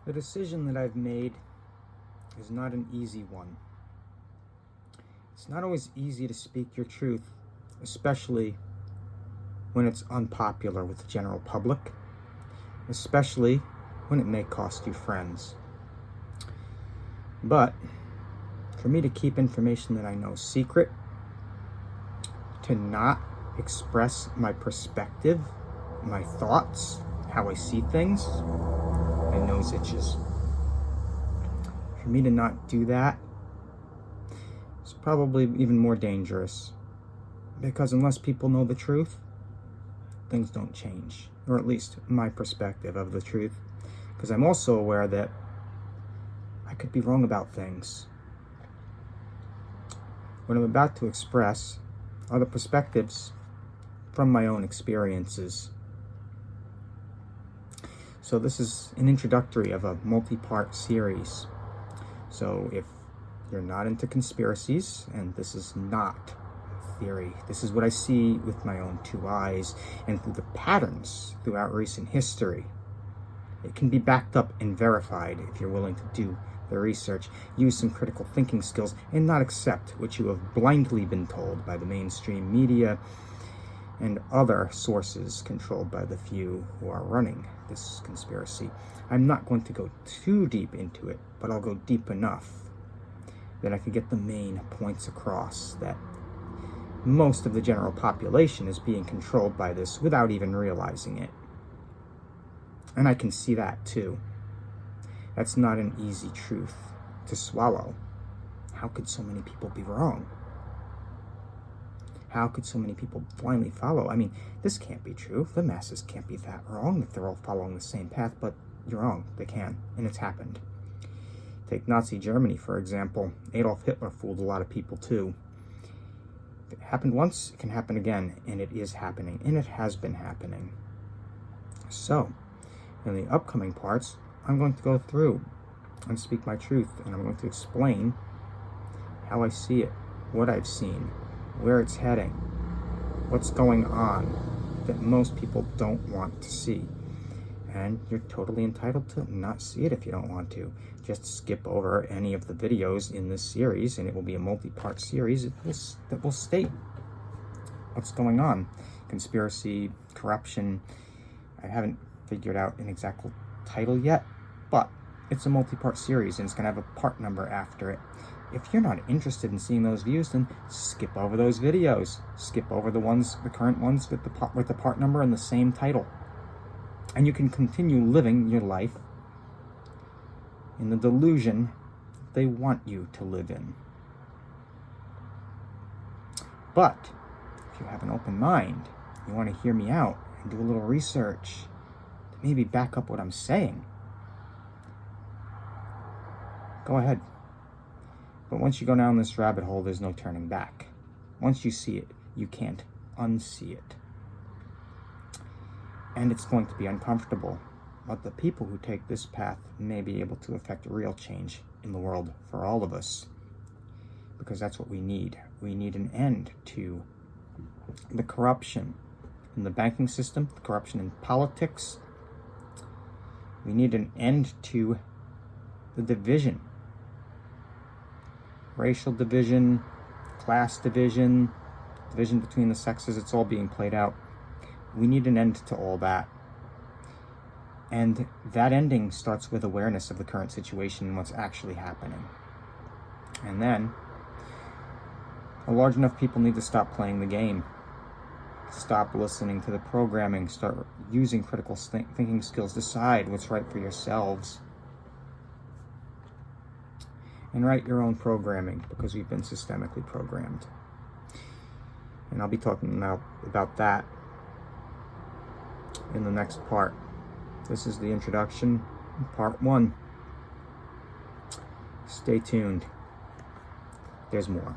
The decision that I've made is not an easy one. It's not always easy to speak your truth, especially when it's unpopular with the general public, especially when it may cost you friends. But for me to keep information that I know secret, to not express my perspective, my thoughts, how I see things, my nose itches. For me to not do that is probably even more dangerous, because unless people know the truth, things don't change, or at least my perspective of the truth, because I'm also aware that I could be wrong about things. What I'm about to express are the perspectives from my own experiences. So this is an introductory of a multi-part series. So if you're not into conspiracies, and this is not theory, this is what I see with my own two eyes and through the patterns throughout recent history. It can be backed up and verified if you're willing to do the research, use some critical thinking skills, and not accept what you have blindly been told by the mainstream media and other sources controlled by the few who are running this conspiracy. I'm not going to go too deep into it, but I'll go deep enough that I can get the main points across, that most of the general population is being controlled by this without even realizing it. And I can see that too. That's not an easy truth to swallow. How could so many people be wrong? How could so many people blindly follow? I mean, this can't be true. The masses can't be that wrong if they're all following the same path, but you're wrong. They can, and it's happened. Take Nazi Germany, for example. Adolf Hitler fooled a lot of people too. If it happened once, it can happen again, and it is happening, and it has been happening. So, in the upcoming parts, I'm going to go through and speak my truth, and I'm going to explain how I see it, what I've seen, where it's heading, what's going on that most people don't want to see. And you're totally entitled to not see it if you don't want to. Just skip over any of the videos in this series, and it will be a multi-part series that will state what's going on. Conspiracy, corruption. I haven't figured out an exact title yet, but it's a multi-part series, and it's going to have a part number after it. If you're not interested in seeing those views, then skip over those videos. Skip over the current ones with the part number and the same title. And you can continue living your life in the delusion they want you to live in. But if you have an open mind, you want to hear me out and do a little research to maybe back up what I'm saying, go ahead. But once you go down this rabbit hole, there's no turning back. Once you see it, you can't unsee it. And it's going to be uncomfortable. But the people who take this path may be able to affect real change in the world for all of us. Because that's what we need. We need an end to the corruption in the banking system, the corruption in politics. We need an end to the division. Racial division, class division, division between the sexes, it's all being played out. We need an end to all that. And that ending starts with awareness of the current situation and what's actually happening. And then, a large enough people need to stop playing the game. Stop listening to the programming. Start using critical thinking skills. Decide what's right for yourselves. And write your own programming, because we've been systemically programmed. And I'll be talking about that in the next part. This is the introduction, part 1. Stay tuned. There's more.